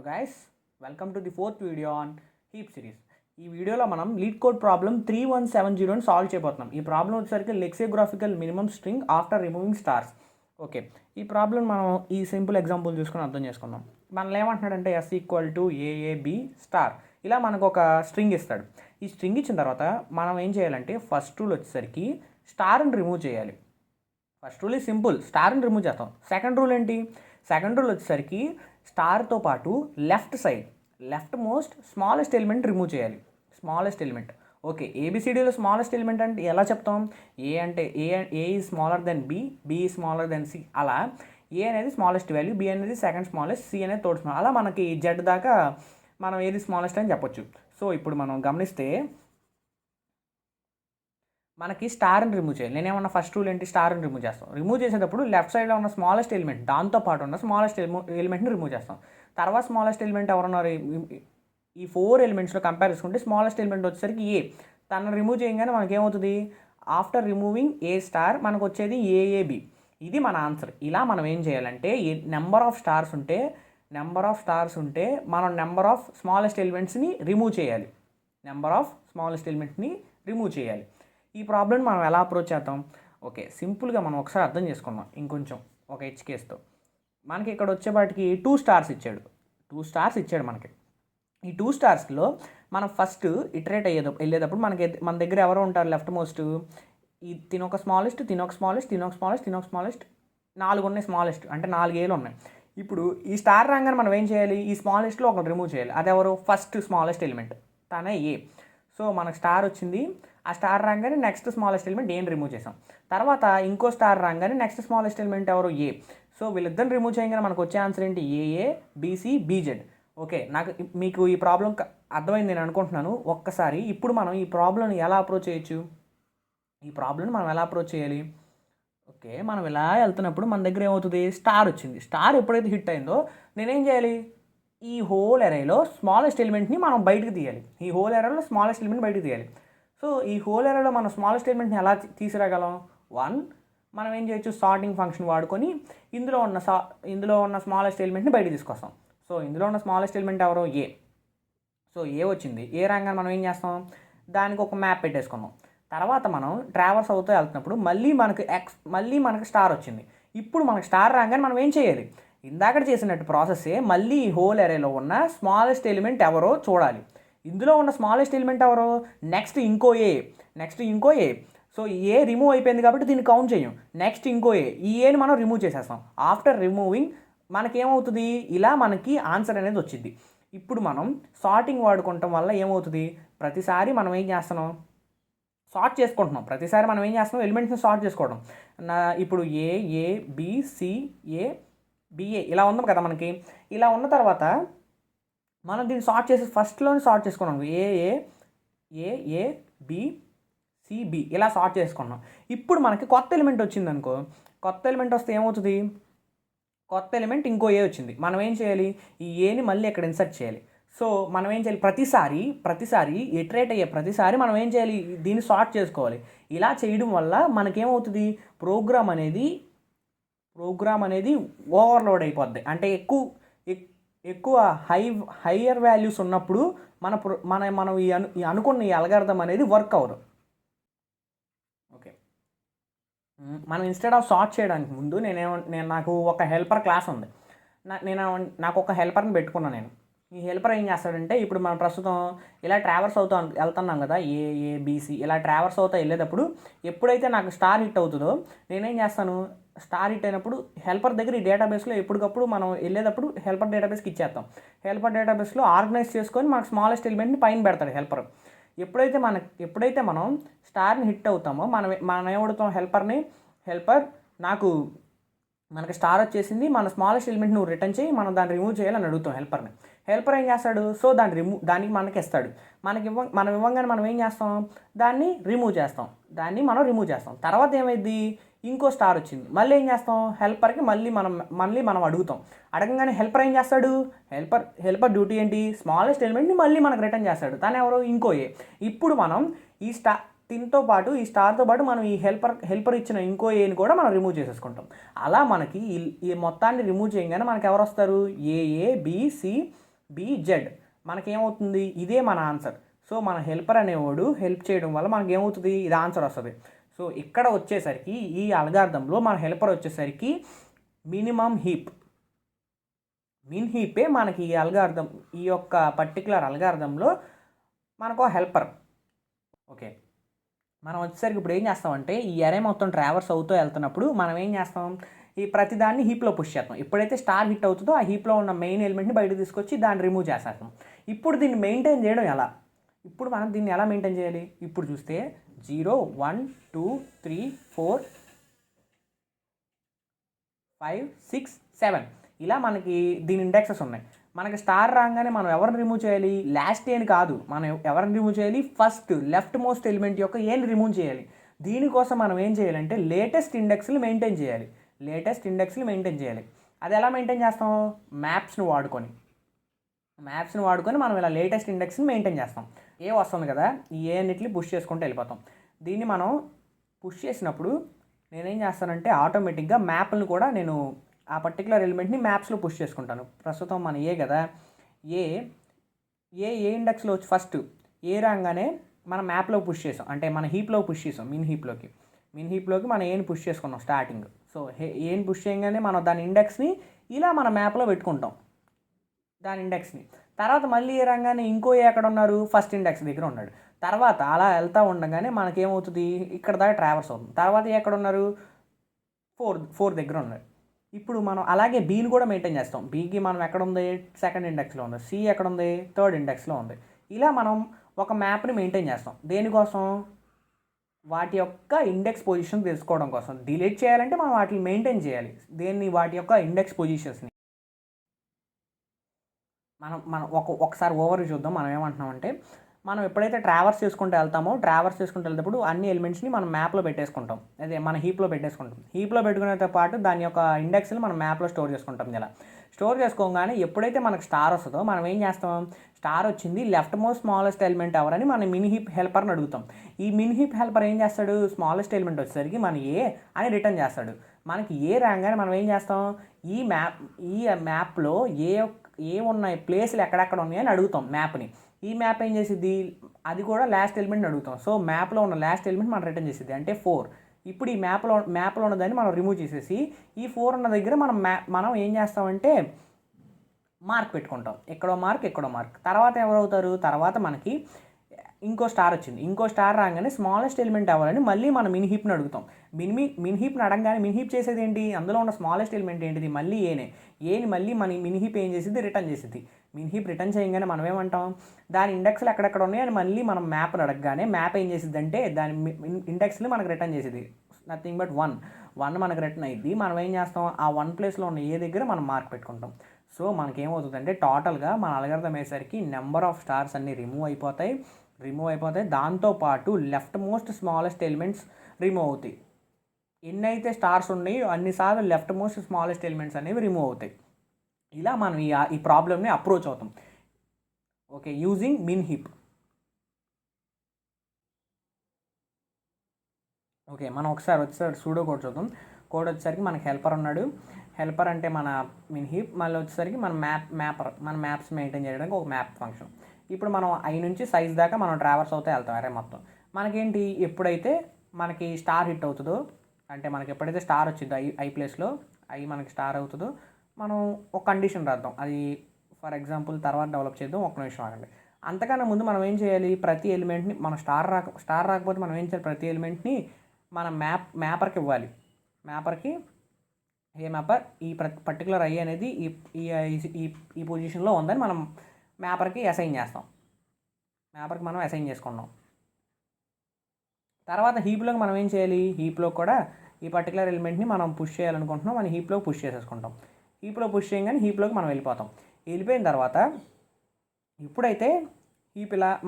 Hello guys, welcome to the fourth video on heap series. ఈ వీడియోలో మనం LeetCode problem 3170ని solve చేయబోతున్నాం. ఈ ప్రాబ్లం వచ్చేసరికి lexicographical minimum string after removing stars. Okay, ఈ ప్రాబ్లం మనం ఈ సింపుల్ ఎగ్జాంపుల్ చూసుకొని అర్థం చేసుకుందాం. మనల్ని ఏమంటున్నాడంటే S equal to A A B star, ఇలా మనకు ఒక స్ట్రింగ్ ఇస్తాడు. ఈ స్ట్రింగ్ ఇచ్చిన తర్వాత మనం ఏం చేయాలంటే ఫస్ట్ రూల్ వచ్చేసరికి స్టార్ని రిమూవ్ చేయాలి. ఫస్ట్ రూల్ ఈ సింపుల్, స్టార్ని రిమూవ్ చేస్తాం. సెకండ్ రూల్ ఏంటి? సెకండ్ రూల్ వచ్చేసరికి స్టార్తో పాటు leftmost smallest element remove చేయాలి. Smallest element. ఓకే, ఏబిసిడీలో స్మాలెస్ట్ ఎలిమెంట్ అంటే ఎలా చెప్తాం? ఏ అంటే A is smaller than B, B is smaller than C. అలా ఏ అనేది స్మాలెస్ట్ వాల్యూ, బి అనేది సెకండ్ స్మాలెస్ట్, సి అనేది థర్డ్ స్మాల్. అలా మనకి జెడ్ దాకా మనం ఏది స్మాలెస్ట్ అని చెప్పొచ్చు. సో ఇప్పుడు మనం గమనిస్తే మనకి స్టార్ని రిమూవ్ చేయాలి. నేనేమన్నా ఫస్ట్ రూల్ ఏంటి? స్టార్ని రిమూవ్ చేస్తాం. రిమూవ్ చేసేటప్పుడు లెఫ్ట్ సైడ్లో ఉన్న స్మాలెస్ట్ ఎలిమెంట్, దాంతో పాటు ఉన్న స్మాలెస్ట్ ఎలిమెంట్ని రిమూవ్ చేస్తాం. తర్వాత స్మాలెస్ట్ ఎలిమెంట్ ఎవరున్నారు? ఈ 4 ఎలిమెంట్స్లో కంపేర్ చేసుకుంటే స్మాలెస్ట్ ఎలిమెంట్ వచ్చేసరికి ఏ. తను రిమూవ్ చేయగానే మనకి ఏమవుతుంది? ఆఫ్టర్ రిమూవింగ్ ఏ స్టార్ మనకు వచ్చేది ఏఏబి. ఇది మన ఆన్సర్. ఇలా మనం ఏం చేయాలంటే నెంబర్ ఆఫ్ స్టార్స్ ఉంటే మనం నెంబర్ ఆఫ్ స్మాలెస్ట్ ఎలిమెంట్స్ని రిమూవ్ చేయాలి. ఈ ప్రాబ్లమ్ మనం ఎలా అప్రోచ్ చేద్దాం? ఓకే, సింపుల్గా మనం ఒకసారి అర్థం చేసుకుందాం ఇంకొంచెం ఒక హెచ్ కేస్తో. మనకి ఇక్కడ వచ్చేపాటికి 2 స్టార్స్ ఇచ్చాడు మనకి. ఈ 2 స్టార్స్లో మనం ఫస్ట్ ఇటరేట్ వెళ్ళేటప్పుడు మన దగ్గర ఎవరు ఉంటారు? లెఫ్ట్ మోస్ట్ తినొక స్మాలెస్ట్ 4 ఉన్నాయి స్మాలెస్ట్, అంటే 4 ఏలు ఉన్నాయి. ఇప్పుడు ఈ స్టార్ రాగానే మనం ఏం చేయాలి? ఈ స్మాలెస్ట్లో ఒకటి రిమూవ్ చేయాలి. అదెవరు? ఫస్ట్ స్మాలెస్ట్ ఎలిమెంట్, తనే ఏ. సో మనకు స్టార్ వచ్చింది. ఆ స్టార్ రాగానే నెక్స్ట్ స్మాలెస్ట్ ఎలిమెంట్ ఏని రిమూవ్ చేసాం. తర్వాత ఇంకో స్టార్ రాగానే నెక్స్ట్ స్మాలెస్ట్ ఎలిమెంట్ ఎవరు? ఏ. సో వీళ్ళిద్దరిని రిమూవ్ చేయగానే మనకు వచ్చే ఆన్సర్ ఏంటి? ఏఏ బీసీ బీజెడ్. ఓకే, మీకు ఈ ప్రాబ్లం అర్థమైంది నేను అనుకుంటున్నాను. ఒక్కసారి ఇప్పుడు మనం ఈ ప్రాబ్లంని ఎలా అప్రోచ్ చేయాలి? ఓకే, మనం ఇలా వెళ్తున్నప్పుడు మన దగ్గర ఏమవుతుంది? స్టార్ వచ్చింది. స్టార్ ఎప్పుడైతే హిట్ అయిందో నేనేం చేయాలి? ఈ హోల్ ఎరేలో స్మాలెస్ట్ ఎలిమెంట్ని మనం బయటకు తీయాలి. సో ఈ హోల్ ఎరేలో మనం స్మాలెస్ట్ ఎలిమెంట్ని ఎలా తీసుకురాగలం? 1, మనం ఏం చేయొచ్చు? సార్టింగ్ ఫంక్షన్ వాడుకొని ఇందులో ఉన్న స్మాలెస్ట్ ఎలిమెంట్ని బయటకు తీసుకొస్తాం. సో ఇందులో ఉన్న స్మాలెస్ట్ ఎలిమెంట్ ఎవరో? ఏ. సో ఏ వచ్చింది. ఏ రాగానే మనం ఏం చేస్తాం? దానికి ఒక మ్యాప్ పెట్టేసుకున్నాం. తర్వాత మనం ట్రావర్స్ అవుతూ వెళ్తున్నప్పుడు మళ్ళీ మనకి స్టార్ వచ్చింది. ఇప్పుడు మనకి స్టార్ రాగానే మనం ఏం చేయాలి? ఇందాక చేసినట్టు ప్రాసెస్సే మళ్ళీ ఈ హోల్ ఎరేలో ఉన్న స్మాలెస్ట్ ఎలిమెంట్ ఎవరో చూడాలి. ఇందులో ఉన్న స్మాలెస్ట్ ఎలిమెంట్ ఎవరో? నెక్స్ట్ ఇంకో ఏ. సో ఏ రిమూవ్ అయిపోయింది కాబట్టి దీన్ని కౌంట్ చేయం. నెక్స్ట్ ఇంకో ఏ. ఈ ఏని మనం రిమూవ్ చేసేస్తాం. ఆఫ్టర్ రిమూవింగ్ మనకేమవుతుంది? ఇలా మనకి ఆన్సర్ అనేది వచ్చింది. ఇప్పుడు మనం సార్టింగ్ వాడుకోవటం వల్ల ఏమవుతుంది? ప్రతిసారి మనం ఏం చేస్తున్నాం? ఎలిమెంట్స్ని సార్ట్ చేసుకోవడం. ఇప్పుడు A B C A B A ఇలా ఉంది కదా మనకి. ఇలా ఉన్న తర్వాత మనం దీన్ని సార్ట్ చేసి ఫస్ట్లోనే సార్ట్ చేసుకున్నాం. ఏ బి సిబి ఇలా సార్ట్ చేసుకున్నాం. ఇప్పుడు మనకి కొత్త ఎలిమెంట్ వచ్చిందనుకో. కొత్త ఎలిమెంట్ వస్తే ఏమవుతుంది? కొత్త ఎలిమెంట్ ఇంకో ఏ వచ్చింది. మనం ఏం చేయాలి? ఈ ఏని మళ్ళీ ఇక్కడ ఇన్సర్ట్ చేయాలి. సో మనం ఏం చేయాలి? ప్రతిసారి ఇటరేట్ అయ్యే ప్రతిసారి మనం ఏం చేయాలి? దీన్ని సార్ట్ చేసుకోవాలి. ఇలా చేయడం వల్ల మనకేమవుతుంది? ప్రోగ్రామ్ అనేది ఓవర్లోడ్ అయిపోద్ది. అంటే ఎక్కువ హయ్యర్ వాల్యూస్ ఉన్నప్పుడు మనం ఈ అనుకున్న ఈ అల్గారిథం అనేది వర్క్ అవ్వదు. ఓకే, మనం ఇన్స్టెడ్ ఆఫ్ సార్ట్ చేయడానికి ముందు నాకు ఒక హెల్పర్ క్లాస్ ఉంది. నాకు ఒక హెల్పర్ని పెట్టుకున్నాను నేను. ఈ హెల్పర్ ఏం చేస్తాడంటే, ఇప్పుడు మనం ప్రస్తుతం ఇలా ట్రావర్స్ అవుతూ వెళ్తున్నాం కదా, ఏబిసి ఇలా ట్రావర్స్ అవుతూ వెళ్ళేటప్పుడు ఎప్పుడైతే నాకు స్టార్ హిట్ అవుతుందో నేనేం చేస్తాను? స్టార్ హిట్ అయినప్పుడు హెల్పర్ దగ్గర ఈ డేటాబేస్లో ఎప్పటికప్పుడు మనం వెళ్ళేటప్పుడు హెల్పర్ డేటాబేస్కి ఇచ్చేస్తాం. హెల్పర్ డేటాబేస్లో ఆర్గనైజ్ చేసుకొని మనకు స్మాలెస్ట్ ఎలిమెంట్ని పైన పెడతాడు హెల్పర్. ఎప్పుడైతే మనం స్టార్ని హిట్ అవుతామో మనం ఏమడుగుతాం? హెల్పర్ మనకి స్టార్ వచ్చేసింది, మన స్మాలెస్ట్ ఎలిమెంట్ నువ్వు రిటర్న్ చేయి, మనం దాన్ని రిమూవ్ చేయాలని అడుగుతాం హెల్పర్ని. హెల్పర్ ఏం చేస్తాడు? సో దానికి మనకి ఇస్తాడు. మనం ఇవ్వగానే మనం ఏం చేస్తాం? దాన్ని మనం రిమూవ్ చేస్తాం. తర్వాత ఏమైంది? ఇంకో స్టార్ వచ్చింది. మళ్ళీ ఏం చేస్తాం? హెల్పర్కి మళ్ళీ మనం అడుగుతాం. అడగంగానే హెల్పర్ ఏం చేస్తాడు? హెల్పర్ డ్యూటీ ఏంటి? స్మాలెస్ట్ ఎలిమెంట్ని మళ్ళీ మనకు రిటర్న్ చేస్తాడు. తను ఎవరు? ఇంకో ఏ. ఇప్పుడు మనం ఈ స్టార్తో పాటు మనం ఈ హెల్పర్ ఇచ్చిన ఇంకో ఏని కూడా మనం రిమూవ్ చేసేసుకుంటాం. అలా మనకి ఈ మొత్తాన్ని రిమూవ్ చేయగానే మనకి ఎవరు వస్తారు? ఏఏ బి సి బీజెడ్. మనకేమవుతుంది, ఇదే మన ఆన్సర్. సో మన హెల్పర్ అనేవాడు హెల్ప్ చేయడం వల్ల మనకి ఏమవుతుంది, ఇది ఆన్సర్ వస్తుంది. సో ఇక్కడ వచ్చేసరికి ఈ అల్గారిథంలో మన హెల్పర్ వచ్చేసరికి మినిమం హీప్. మిన్ హీపే మనకి ఈ అల్గారిథం, ఈ యొక్క పర్టికులర్ అల్గారిథంలో మనకు హెల్పర్. ఓకే, మనం వచ్చేసరికి ఇప్పుడు ఏం చేస్తామంటే ఈ అరే మొత్తం ట్రావర్స్ అవుతూ వెళ్తున్నప్పుడు మనం ఏం చేస్తాం, ఈ ప్రతిదాన్ని హీప్లో పుష్ చేస్తాం. ఎప్పుడైతే స్టార్ హిట్ అవుతుందో ఆ హీప్లో ఉన్న మెయిన్ ఎలిమెంట్ని బయటకు తీసుకొచ్చి దాన్ని రిమూవ్ చేసేస్తాం. ఇప్పుడు దీన్ని మెయింటైన్ చేయడం ఎలా, ఇప్పుడు మనం దీన్ని ఎలా మెయింటైన్ చేయాలి, ఇప్పుడు చూస్తే 0 1 2 3 4 5 6 7 ఇలా మనకి దీని ఇండెక్సెస్ ఉన్నాయి. మనకి స్టార్ రాగానే మనం ఎవరిని రిమూవ్ చేయాలి, లాస్ట్ ఏని కాదు, మనం ఎవరిని రిమూవ్ చేయాలి, ఫస్ట్ లెఫ్ట్ మోస్ట్ ఎలిమెంట్ యొక్క ఏని రిమూవ్ చేయాలి. దీనికోసం మనం ఏం చేయాలంటే లేటెస్ట్ ఇండెక్స్లు మెయింటైన్ చేయాలి. అది ఎలా మెయింటైన్ చేస్తాం, మ్యాప్స్ని వాడుకొని మనం ఇలా లేటెస్ట్ ఇండెక్స్ని మెయింటైన్ చేస్తాం. ఏ వస్తుంది కదా, ఈ ఏ అన్నిటిని పుష్ చేసుకుంటూ వెళ్ళిపోతాం. దీన్ని మనం పుష్ చేసినప్పుడు నేనేం చేస్తానంటే ఆటోమేటిక్గా మ్యాప్లను కూడా నేను ఆ పర్టికులర్ ఎలిమెంట్ని మ్యాప్స్లో పుష్ చేసుకుంటాను. ప్రస్తుతం మన ఏ కదా, ఏ ఇండెక్స్లో వచ్చి ఫస్ట్ ఏ రాగానే మన మ్యాప్లో పుష్ చేసాం, అంటే మన హీప్లో పుష్ చేసాం. మిన్ హీప్లోకి మనం ఏని పుష్ చేసుకున్నాం స్టార్టింగ్. సో ఏని పుష్ చేయగానే మనం దాని ఇండెక్స్ని ఇలా మన మ్యాప్లో పెట్టుకుంటాం దాని ఇండెక్స్ని. తర్వాత మళ్ళీ ఏ రాగానే ఇంకో ఏ ఎక్కడ ఉన్నారు, ఫస్ట్ ఇండెక్స్ దగ్గర ఉన్నాడు. తర్వాత అలా వెళ్తూ ఉండగానే మనకేమవుతుంది, ఇక్కడ దాకా ట్రావర్స్ అవుతుంది. తర్వాత ఎక్కడ ఉన్నారు, 4 దగ్గర ఉన్నారు. ఇప్పుడు మనం అలాగే బీని కూడా మెయింటైన్ చేస్తాం. బీకి మనం ఎక్కడ ఉంది, సెకండ్ ఇండెక్స్లో ఉంది. సి ఎక్కడ ఉంది, థర్డ్ ఇండెక్స్లో ఉంది. ఇలా మనం ఒక మ్యాప్ని మెయింటైన్ చేస్తాం. దేనికోసం, వాటి యొక్క ఇండెక్స్ పొజిషన్ తెలుసుకోవడం కోసం. డిలీట్ చేయాలంటే మనం వాటిని మెయింటైన్ చేయాలి, వాటి యొక్క ఇండెక్స్ పొజిషన్స్ని. మనం ఒకసారి ఓవర్ చూద్దాం. మనం ఏమంటున్నామంటే, మనం ఎప్పుడైతే ట్రావర్స్ చేసుకుంటూ వెళ్తేప్పుడు అన్ని ఎలిమెంట్స్ని మనం మ్యాప్లో పెట్టేసుకుంటాం, అదే మన హీప్లో పెట్టుకునేతో పాటు దాని యొక్క ఇండెక్స్ని మనం మ్యాప్లో స్టోర్ చేసుకుంటాం. ఇలా స్టోర్ చేసుకోగానే ఎప్పుడైతే మనకు స్టార్ వస్తుందో మనం ఏం చేస్తాం, స్టార్ వచ్చింది, లెఫ్ట్ మోస్ట్ స్మాలెస్ట్ ఎలిమెంట్ ఎవరని మన మిన్ హీప్ హెల్పర్ని అడుగుతాం. ఈ మిన్ హీప్ హెల్పర్ ఏం చేస్తాడు, స్మాలెస్ట్ ఎలిమెంట్ వచ్చేసరికి మన ఏ అని రిటర్న్ చేస్తాడు. మనకి ఏ రాగానే మనం ఏం చేస్తాం, ఈ మ్యాప్లో ఏ ఉన్నాయి ప్లేస్లు ఎక్కడెక్కడ ఉన్నాయని అడుగుతాం మ్యాప్ని. ఈ మ్యాప్ ఏం చేసిద్ది, అది కూడా లాస్ట్ ఎలిమెంట్ని అడుగుతాం. సో మ్యాప్లో ఉన్న లాస్ట్ ఎలిమెంట్ మనం రిటర్న్ చేసిద్ది, అంటే 4. ఇప్పుడు ఈ మ్యాప్లో ఉన్నదాన్ని మనం రిమూవ్ చేసేసి ఈ 4 ఉన్న దగ్గర మనం ఏం చేస్తామంటే మార్క్ పెట్టుకుంటాం. ఎక్కడో మార్క్. తర్వాత ఎవరవుతారు, తర్వాత మనకి ఇంకో స్టార్ వచ్చింది. ఇంకో స్టార్ రాగానే స్మాలెస్ట్ ఎలిమెంట్ అవ్వాలని మళ్ళీ మనం మిన్ హీప్ని అడుగుతాం. మిన్ హీప్ని అడగగానే మిన్ హీప్ చేసేది ఏంటి, అందులో ఉన్న స్మాలెస్ట్ ఎలిమెంట్ ఏంటిది, మళ్ళీ ఏని మళ్ళీ మన మిన్ హీప్ ఏం చేసిద్ది, రిటర్న్ చేసిద్ది. మిన్ హీప్ రిటర్న్ చేయగానే మనం ఏమంటాం, దాని ఇండెక్స్లు ఎక్కడెక్కడ ఉన్నాయని మళ్ళీ మనం మ్యాప్ని అడగగానే మ్యాప్ ఏం చేసిద్ది అంటే దాని ఇండెక్స్ని మనకు రిటర్న్ చేసిద్ది. నథింగ్ బట్ 1 మనకు రిటర్న్ అయ్యింది. మనం ఏం చేస్తాం, ఆ 1 ప్లేస్లో ఉన్న ఏ దగ్గర మనం మార్క్ పెట్టుకుంటాం. సో మనకేమవుతుందంటే టోటల్గా మన అల్గారిథం అయ్యేసరికి నెంబర్ ఆఫ్ స్టార్స్ అన్నీ రిమూవ్ అయిపోతాయి. దాంతోపాటు left most smallest elements remove అవుతాయి. ఎన్నైతే స్టార్స్ ఉన్నాయో అన్నిసార్లు లెఫ్ట్ మోస్ట్ స్మాలెస్ట్ ఎలిమెంట్స్ అనేవి రిమూవ్ అవుతాయి. ఇలా మనం ఈ ప్రాబ్లమ్ని అప్రోచ్ అవుతాం. ఓకే, యూజింగ్ మిన్ హీప్. ఓకే, మనం ఒకసారి సూడో కోడ్ చూద్దాం. కోడ్ వచ్చేసరికి మనకి హెల్పర్ ఉన్నాడు. హెల్పర్ అంటే మన మిన్ హీప్. మళ్ళీ వచ్చేసరికి మన మ్యాప్స్ మెయింటైన్ చేయడానికి ఒక మ్యాప్ ఫంక్షన్. ఇప్పుడు మనం ఐ నుంచి సైజ్ దాకా మనం ట్రావర్స్ అవుతే వెళ్తాం అరే మొత్తం. మనకేంటి, ఎప్పుడైతే మనకి స్టార్ హిట్ అవుతుందో, అంటే మనకి ఎప్పుడైతే స్టార్ వచ్చిందో ఐ ప్లేస్లో మనకి స్టార్ అవుతుందో మనం ఒక కండిషన్ రాద్దాం. అది ఫర్ ఎగ్జాంపుల్ తర్వాత డెవలప్ చేద్దాం, ఒక్క నిమిషం ఆగండి. అంతకన్నా ముందు మనం ఏం చేయాలి, ప్రతి ఎలిమెంట్ని మన స్టార్ రాకపోతే మనం ఏం చేయాలి, ప్రతి ఎలిమెంట్ని మన మ్యాపర్కి ఇవ్వాలి. మ్యాపర్కి ఈ పర్టికులర్ ఐ అనేది ఈ పొజిషన్లో ఉందని మనం మ్యాపర్కి అసైన్ చేస్తాం. మనం అసైన్ చేసుకున్నాం. తర్వాత హీప్లోకి మనం ఏం చేయాలి, హీప్లో కూడా ఈ పర్టికులర్ ఎలిమెంట్ని మనం పుష్ చేయాలనుకుంటున్నాం, మనం హీప్లోకి పుష్ చేసేసుకుంటాం. హీప్లో పుష్ చేయగానే హీప్లోకి మనం వెళ్ళిపోయిన తర్వాత ఇప్పుడైతే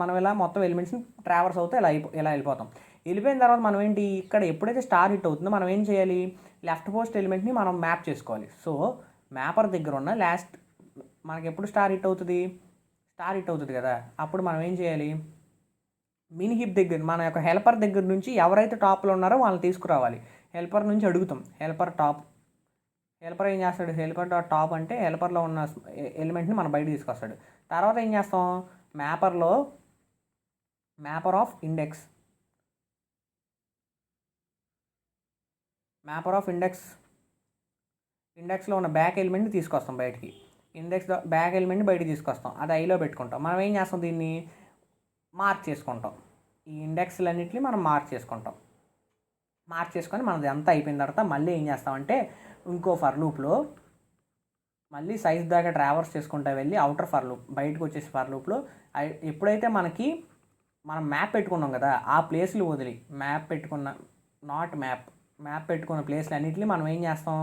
మనం ఇలా మొత్తం ఎలిమెంట్స్ని ట్రావర్స్ అవుతే ఇలా వెళ్ళిపోతాం. వెళ్ళిపోయిన తర్వాత మనం ఏంటి, ఇక్కడ ఎప్పుడైతే స్టార్ హిట్ అవుతుందో మనం ఏం చేయాలి, లెఫ్ట్ మోస్ట్ ఎలిమెంట్ని మనం మ్యాప్ చేసుకోవాలి. సో మ్యాపర్ దగ్గర ఉన్న లాస్ట్ మనకి ఎప్పుడు స్టార్ హిట్ అవుతుంది కదా, అప్పుడు మనం ఏం చేయాలి, మిన్ హీప్ దగ్గర మన యొక్క హెల్పర్ దగ్గర నుంచి ఎవరైతే టాప్లో ఉన్నారో వాళ్ళని తీసుకురావాలి. హెల్పర్ నుంచి అడుగుతాం, హెల్పర్ హెల్పర్ ఏం చేస్తాడు, హెల్పర్ డాట్ టాప్ అంటే హెల్పర్లో ఉన్న ఎలిమెంట్ని మనం బయట తీసుకొస్తాడు. తర్వాత ఏం చేస్తాం, మ్యాపర్ ఆఫ్ ఇండెక్స్లో ఉన్న బ్యాక్ ఎలిమెంట్ని తీసుకొస్తాం బయటికి. బ్యాక్ ఎలిమెంట్ని బయటికి తీసుకొస్తాం, అది ఐలో పెట్టుకుంటాం. మనం ఏం చేస్తాం, దీన్ని మార్క్ చేసుకుంటాం. ఈ ఇండెక్స్లన్నింటినీ మనం మార్క్ చేసుకొని మనది అంతా అయిపోయిన తర్వాత మళ్ళీ ఏం చేస్తామంటే ఇంకో ఫర్ లూప్లో మళ్ళీ సైజ్ దాకా ట్రావర్స్ చేసుకుంటా వెళ్ళి అవుటర్ ఫర్ లూప్ బయటకు వచ్చేసి ఫర్ లూప్లో ఎప్పుడైతే మనం మ్యాప్ పెట్టుకున్నాం కదా, ఆ ప్లేస్లు వదిలి మ్యాప్ పెట్టుకున్న ప్లేస్లు అన్నింటినీ మనం ఏం చేస్తాం,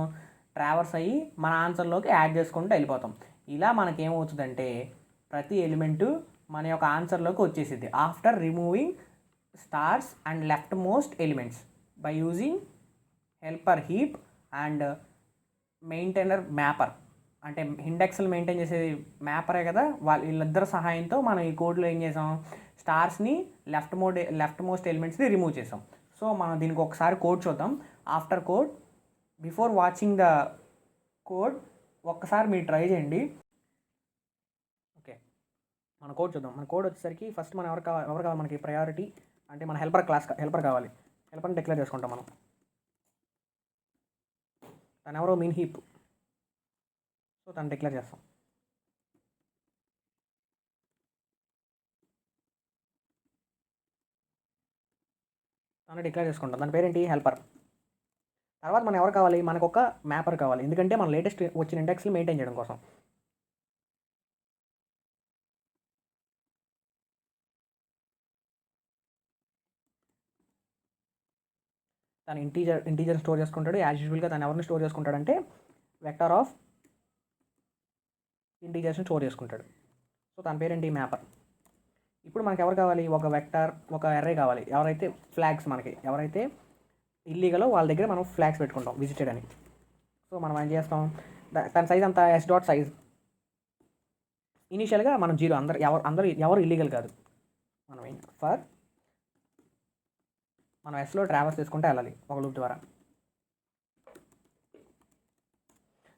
ట్రావర్స్ అయ్యి మన ఆన్సర్లోకి యాడ్ చేసుకుంటూ వెళ్ళిపోతాం. ఇలా మనకేమవుతుందంటే ప్రతి ఎలిమెంటు మన యొక్క ఆన్సర్లోకి వచ్చేసింది after removing stars and left most elements by using helper heap and maintainer mapper. అంటే ఇండెక్స్లు మెయింటైన్ చేసేది మ్యాపరే కదా, వీళ్ళిద్దరి సహాయంతో మనం ఈ కోడ్లో ఏం చేసాం, స్టార్స్ని లెఫ్ట్ మోస్ట్ ఎలిమెంట్స్ని రిమూవ్ చేసాం. సో మనం దీనికి ఒకసారి కోడ్ చూద్దాం. After code, before watching the code ఒక్కసారి మీరు ట్రై చేయండి. ఓకే, మన కోడ్ చూద్దాం. మన కోడ్ వచ్చేసరికి ఫస్ట్ మనం ఎవరు కావాలి మనకి ప్రయారిటీ అంటే మన హెల్పర్ కావాలి. హెల్పర్ని డిక్లేర్ చేసుకుంటాం మనం. తను ఎవరో మీన్ హీప్, సో తను డిక్లేర్ చేస్తాం. తను డిక్లేర్ చేసుకుంటాం, దాని పేరేంటి, హెల్పర్. తర్వాత మనం ఎవరు కావాలి, మనకు ఒక మ్యాపర్ కావాలి, ఎందుకంటే మన లేటెస్ట్ వచ్చిన ఇండెక్స్ని మెయింటైన్ చేయడం కోసం. తను ఇంటీజర్ స్టోర్ చేసుకుంటాడు. యాజ్ యూజువల్గా తను ఎవరిని స్టోర్ చేసుకుంటాడంటే వెక్టర్ ఆఫ్ ఇంటీజర్స్ని స్టోర్ చేసుకుంటాడు. సో తన పేరేంటి, మ్యాపర్. ఇప్పుడు మనకు ఎవరు కావాలి, ఒక వెక్టర్, ఒక అర్రే కావాలి. ఎవరైతే ఇల్లీగలో వాళ్ళ దగ్గర మనం ఫ్లాగ్స్ పెట్టుకుంటాం, విజిటెడ్ అని. సో మనం ఏం చేస్తాం, తన సైజ్ అంతా s.size. ఇనీషియల్గా మనం 0, ఎవరు ఇల్లీగల్ కాదు. మనం ఎస్లో ట్రావర్స్ చేసుకుంటే వెళ్ళాలి ఒక లూప్ ద్వారా.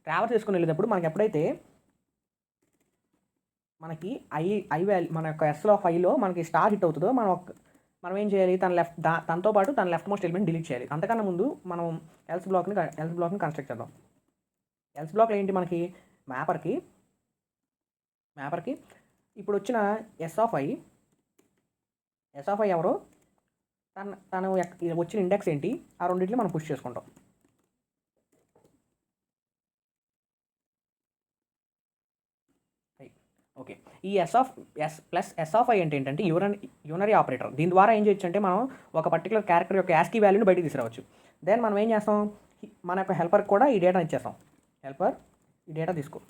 ట్రావర్స్ చేసుకుని వెళ్ళేటప్పుడు మనకి ఎప్పుడైతే మనకి ఐ వాల్యూ మన యొక్క ఎస్లో ఆఫ్ ఐలో మనకి స్టార్ హిట్ అవుతుందో మనం ఏం చేయాలి, తనతో పాటు తన లెఫ్ట్ మోస్ట్ ఎలిమెంట్ డిలీట్ చేయాలి. అంతకన్నా ముందు మనం ఎల్స్ బ్లాక్ని కన్స్ట్రక్ట్ చేద్దాం. ఎల్స్ బ్లాక్లో ఏంటి, మనకి మ్యాపర్కి ఇప్పుడు వచ్చిన ఎస్ ఆఫ్ ఐ ఎవరు, తను వచ్చిన ఇండెక్స్ ఏంటి, ఆ రెండింటిని మనం పుష్ చేసుకుంటాం. ఓకే, ఈ ఎస్ ఆఫ్ ఐ అంటే ఏంటంటే యూనరీ ఆపరేటర్. దీని ద్వారా ఏం చేయొచ్చు అంటే మనం ఒక పర్టికులర్ క్యారెక్టర్ యొక్క యాస్కీ వాల్యూని బయటికి తీసుకురావచ్చు. దెన్ మనం ఏం చేస్తాం, మన యొక్క హెల్పర్కి కూడా ఈ డేటా ఇచ్చేస్తాం. హెల్పర్ ఈ డేటా తీసుకో,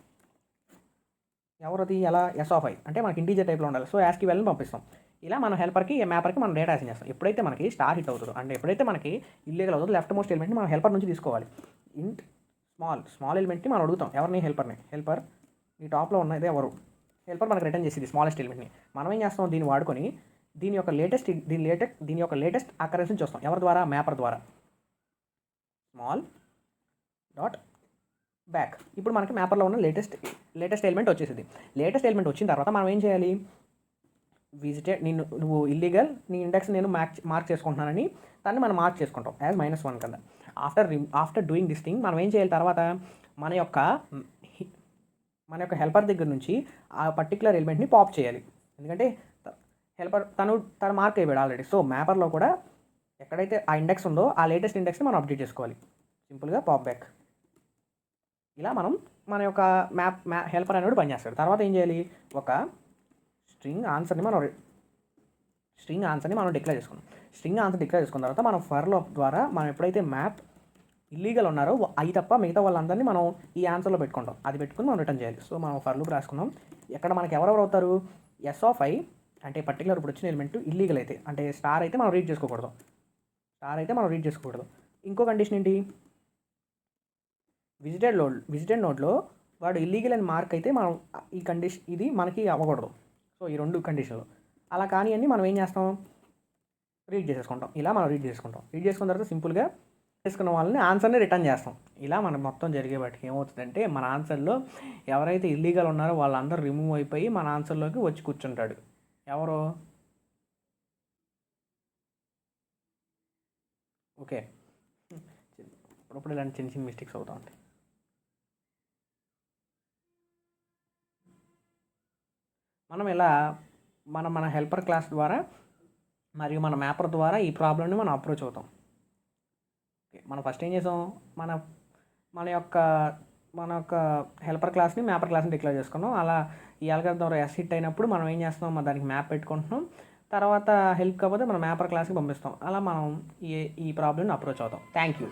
ఎవరది, ఎలా, ఎస్ ఆఫ్ ఐ అంటే మనకి ఇంటీజర్ టైప్లో ఉండాలి. సో యాస్కీ వాల్యూని పంపిస్తాం. ఇలా మనం మ్యాపర్కి మనం డేటా అసైన్ చేస్తాం. ఎప్పుడైతే మనకి స్టార్ హిట్ అవుతుందో, అంటే ఎప్పుడైతే మనకి ఇల్లీగల్ అవుతుందో లెఫ్ట్ మోస్ట్ ఎలిమెంట్ని మనం హెల్పర్ నుంచి తీసుకోవాలి. ఇంట్ స్మాల్ ఎలిమెంట్ని మనం అడుగుతాం, ఎవరిని, హెల్పర్ ఈ టాప్లో ఉన్నది ఎవరు, హెల్పర్ మనకు రిటర్న్ చేసేది స్మాలెస్ట్ ఎలిమెంట్ని. మనం ఏం చేస్తాం, దీన్ని వాడుకొని దీని యొక్క లేటెస్ట్ అకరెన్స్ని చూస్తాం. ఎవరి ద్వారా, మ్యాపర్ ద్వారా. Small dot back. ఇప్పుడు మనకి మ్యాపర్లో ఉన్న లేటెస్ట్ ఎలిమెంట్ వచ్చేసింది. లేటెస్ట్ ఎలిమెంట్ వచ్చిన తర్వాత మనం ఏం చేయాలి, విజిటెడ్, నువ్వు ఇల్లీగల్, నీ ఇండెక్స్ నేను మార్క్ చేసుకుంటున్నానని దాన్ని మనం మార్క్ చేసుకుంటాం యాజ్ -1 కింద. ఆఫ్టర్ డూయింగ్ దిస్ థింగ్ మనం ఏం చేయాలి, తర్వాత మన యొక్క హెల్పర్ దగ్గర నుంచి ఆ పర్టికులర్ ఎలిమెంట్ని పాప్ చేయాలి. ఎందుకంటే హెల్పర్ తను మార్క్ అయిపోయాడు ఆల్రెడీ. సో మ్యాపర్లో కూడా ఎక్కడైతే ఆ ఇండెక్స్ ఉందో ఆ లేటెస్ట్ ఇండెక్స్ని మనం అప్డేట్ చేసుకోవాలి. సింపుల్గా పాప్ బ్యాక్. ఇలా మనం మన యొక్క హెల్పర్ అనేవాడు పనిచేస్తాడు. తర్వాత ఏం చేయాలి, ఒక స్ట్రింగ్ ఆన్సర్ని మనం డిక్లేర్ చేసుకున్నాం. స్ట్రింగ్ ఆన్సర్ డిక్లేర్ చేసుకున్న తర్వాత మనం ఫర్ లూప్ ద్వారా మనం ఎప్పుడైతే మ్యాప్ ఇల్లీగల్ ఉన్నారో అవి తప్ప మిగతా వాళ్ళందరినీ మనం ఈ ఆన్సర్లో పెట్టుకుంటాం. అది పెట్టుకుని మనం రిటర్న్ చేయాలి. సో మనం ఫర్ లూప్ రాసుకున్నాం. ఎక్కడ మనకి ఎవరెవరు అవుతారు, ఎస్ ఆఫ్ ఐ అంటే పర్టికులర్ ఇప్పుడు వచ్చిన ఎలిమెంట్ ఇల్లీగల్ అయితే, అంటే స్టార్ అయితే మనం రీడ్ చేసుకోకూడదు. ఇంకో కండిషన్ ఏంటి, విజిటెడ్ నోడ్లో వాడు ఇల్లీగల్ అని మార్క్ అయితే మనం ఇది మనకి అవ్వకూడదు. సో ఈ 2 కండిషన్లు అలా కానీ మనం ఏం చేస్తాం, రీడ్ చేసేసుకుంటాం. ఇలా మనం రీడ్ చేసుకున్న తర్వాత సింపుల్గా చేసుకున్న వాళ్ళని ఆన్సర్ని రిటర్న్ చేస్తాం. ఇలా మనం మొత్తం జరిగే వాటికి ఏమవుతుందంటే మన ఆన్సర్లో ఎవరైతే ఇల్లీగల్ ఉన్నారో వాళ్ళందరూ రిమూవ్ అయిపోయి మన ఆన్సర్లోకి వచ్చి కూర్చుంటాడు. ఎవరు? ఓకే, ఇప్పుడు ఇలాంటి చిన్న చిన్న మిస్టేక్స్ అవుతూ ఉంటాయి. మనం ఇలా మన హెల్పర్ క్లాస్ ద్వారా మరియు మన మ్యాపర్ ద్వారా ఈ ప్రాబ్లమ్ని మనం అప్రోచ్ అవుతాం. మనం ఫస్ట్ ఏం చేసాం, మన మన యొక్క మన యొక్క హెల్పర్ క్లాస్ని మ్యాపర్ క్లాస్ని డిక్లేర్ చేసుకున్నాం. అలా ఈ అల్గారిథం ద్వారా ఎస్ హిట్ అయినప్పుడు మనం ఏం చేస్తున్నాం, దానికి మ్యాప్ పెట్టుకుంటున్నాం. తర్వాత హెల్ప్ కాకపోతే మనం మ్యాపర్ క్లాస్కి పంపిస్తాం. అలా మనం ఈ ప్రాబ్లమ్ని అప్రోచ్ అవుతాం. Thank you.